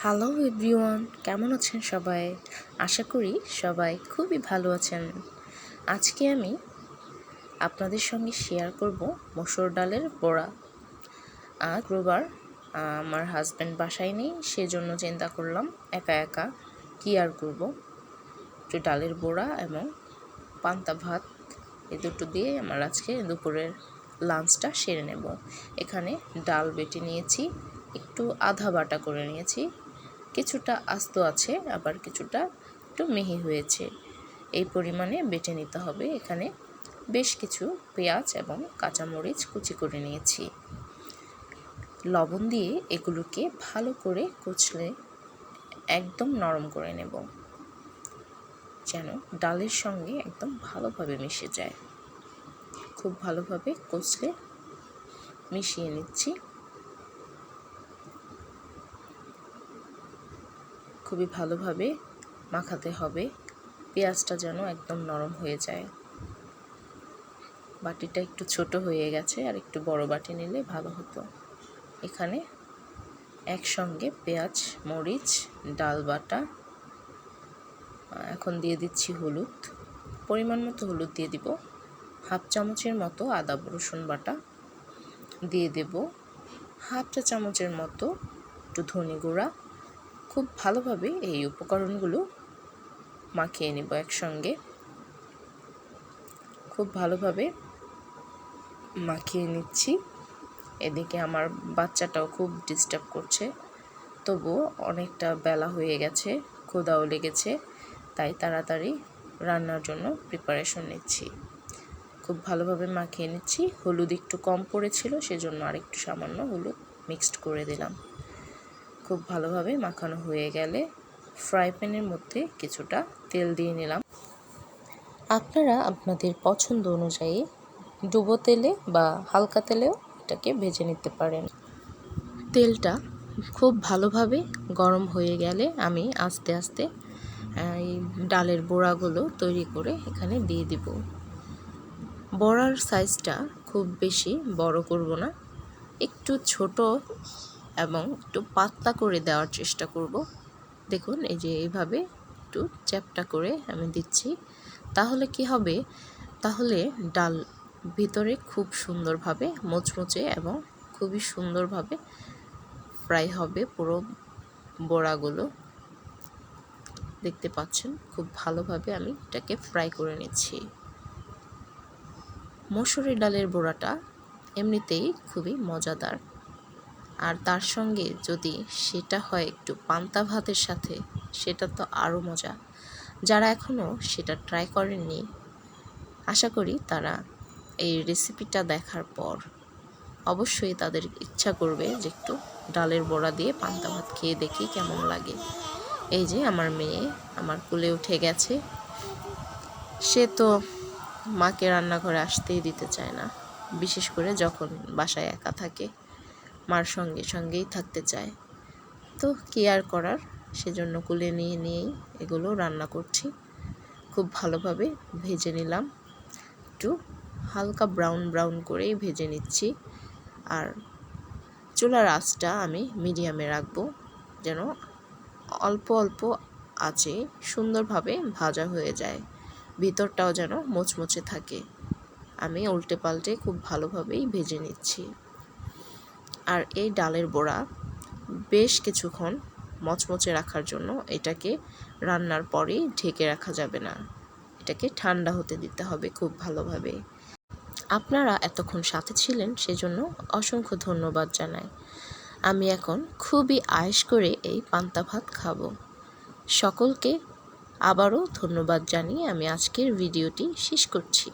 Hello everyone, কেমন আছেন সবাই? আশা করি সবাই খুবই ভালো আছেন। আজকে আমি আপনাদের সঙ্গে শেয়ার করব মসুর ডালের বড়া। আজ শুক্রবার, আমার হাজব্যান্ড বাসায় নেই, সেজন্য চিন্তা করলাম একা একা কী আর করব, একটু ডালের বড়া এবং পান্তা ভাত এই দুটো দিয়ে আমার আজকে দুপুরের লাঞ্চটা সেরে নেব। এখানে ডাল বেটে নিয়েছি, একটু আধা বাটা করে নিয়েছি, কিছুটা আস্ত আছে, আবার কিছুটা একটু মিহি হয়েছে। এই পরিমাণে বেটে নিতে হবে। এখানে বেশ কিছু পেঁয়াজ এবং কাঁচামরিচ কুচি করে নিয়েছি। লবণ দিয়ে এগুলোকে ভালো করে কুচলে একদম নরম করে নেব, যেন ডালের সঙ্গে একদম ভালোভাবে মিশে যায়। খুব ভালোভাবে কুচলে মিশিয়ে নিচ্ছি। খুবই ভালোভাবে মাখাতে হবে, পেঁয়াজটা যেন একদম নরম হয়ে যায়। বাটিটা একটু ছোট হয়ে গেছে, আর একটু বড় বাটি নিলে ভালো হতো। এখানে একসঙ্গে পেঁয়াজ, মরিচ, ডাল বাটা, এখন দিয়ে দিচ্ছি হলুদ, পরিমাণ মতো হলুদ দিয়ে দিব। হাফ চামচের মতো আদা রসুন বাটা দিয়ে দেব, হাফ চা চামচের মতো একটু ধনে গুঁড়া। খুব ভালোভাবে এই উপকরণগুলো মাখিয়ে নেব একসঙ্গে। খুব ভালোভাবে মাখিয়ে নিচ্ছি। এদিকে আমার বাচ্চাটাও খুব ডিস্টার্ব করছে, তবুও অনেকটা বেলা হয়ে গেছে, ক্ষুধাও লেগেছে, তাই তাড়াতাড়ি রান্নার জন্য প্রিপারেশন নিচ্ছি। খুব ভালোভাবে মাখিয়ে নিচ্ছি। হলুদ একটু কম পড়েছিল, সেজন্য আরেকটু সামান্য হলুদ মিক্সড করে দিলাম। খুব ভালোভাবে মাখানো হয়ে গেলে ফ্রাই প্যানের মধ্যে কিছুটা তেল দিয়ে নিলাম। আপনারা আপনাদের পছন্দ অনুযায়ী ডুবো তেলে বা হালকা তেলেও এটাকে ভেজে নিতে পারেন। তেলটা খুব ভালোভাবে গরম হয়ে গেলে আমি আস্তে আস্তে এই ডালের বড়াগুলো তৈরি করে এখানে দিয়ে দিব। বড়ার সাইজটা খুব বেশি বড় করব না, একটু ছোট এবং একটু পাতলা করে দেওয়ার চেষ্টা করব। দেখুন, এই যে এইভাবে একটু চ্যাপটা করে আমি দিচ্ছি। তাহলে কি হবে, তাহলে ডাল ভিতরে খুব সুন্দরভাবে মুচমুচে এবং খুবই সুন্দরভাবে ফ্রাই হবে। পুরো বড়াগুলো দেখতে পাচ্ছেন, খুব ভালোভাবে আমি এটাকে ফ্রাই করে নিচ্ছি। মসুরি ডালের বড়াটা এমনিতেই খুবই মজাদার, আর তার সঙ্গে যদি সেটা হয় একটু পান্তা ভাতের সাথে, সেটা তো আরও মজা। যারা এখনও সেটা ট্রাই করেননি, আশা করি তারা এই রেসিপিটা দেখার পর অবশ্যই তাদের ইচ্ছা করবে যে একটু ডালের বড়া দিয়ে পান্তা ভাত খেয়ে দেখি কেমন লাগে। এই যে আমার মেয়ে আমার কোলে উঠে গেছে, সে তো মাকে রান্নাঘরে আসতেই দিতে চায় না, বিশেষ করে যখন বাসায় একা থাকে, মার সঙ্গে সঙ্গেই থাকতে চায়। তো কি আর করার, সেজন্য কোলে নিয়েই এগুলো রান্না করছি। খুব ভালোভাবে ভেজে নিলাম, একটু হালকা ব্রাউন ব্রাউন করেই ভেজে নিচ্ছি। আর চুলার আঁচটা আমি মিডিয়ামে রাখবো, যেন অল্প অল্প আঁচে সুন্দরভাবে ভাজা হয়ে যায়, ভিতরটাও যেন মুচমুচে থাকে। আমি উল্টে পাল্টে খুব ভালোভাবেই ভেজে নিচ্ছি। আর এই ডালের বড়া বেশ কিছুক্ষণ মচমচে রাখার জন্য এটাকে রান্নার পরেই ঢেকে রাখা যাবে না, এটাকে ঠান্ডা হতে দিতে হবে খুব ভালোভাবে। আপনারা এতক্ষণ সাথে ছিলেন, সেজন্য অসংখ্য ধন্যবাদ জানাই। আমি এখন খুবই আয়েশ করে এই পান্তা ভাত খাবো। সকলকে আবারও ধন্যবাদ জানিয়ে আমি আজকের ভিডিওটি শেষ করছি।